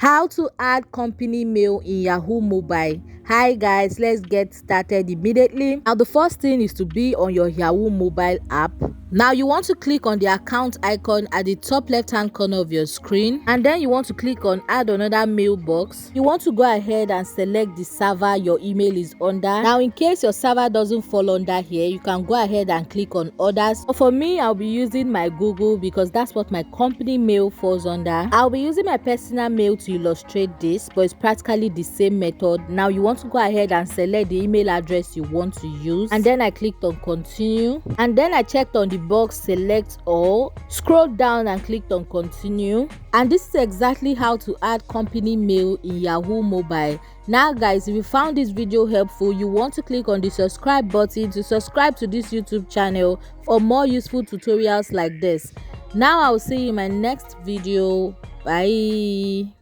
How to add company mail in Yahoo Mobile. Hi guys, let's get started immediately. Now the first thing is to be on your Yahoo Mobile app. Now you want to click on the account icon at the top left hand corner of your screen, and then you want to click on add another mailbox. You want to go ahead and select the server your email is under. Now in case your server doesn't fall under here, you can go ahead and click on others. But for me, I'll be using my Google because that's what my company mail falls under. I'll be using my personal mail to illustrate this, but it's practically the same method. Now you want to go ahead and select the email address you want to use, and then I clicked on continue, and then I checked on the box select all, scrolled down and clicked on continue. And this is exactly how to add company mail in Yahoo Mobile. Now guys, if you found this video helpful, you want to click on the subscribe button to subscribe to this YouTube channel for more useful tutorials like this. Now I'll see you in my next video. Bye.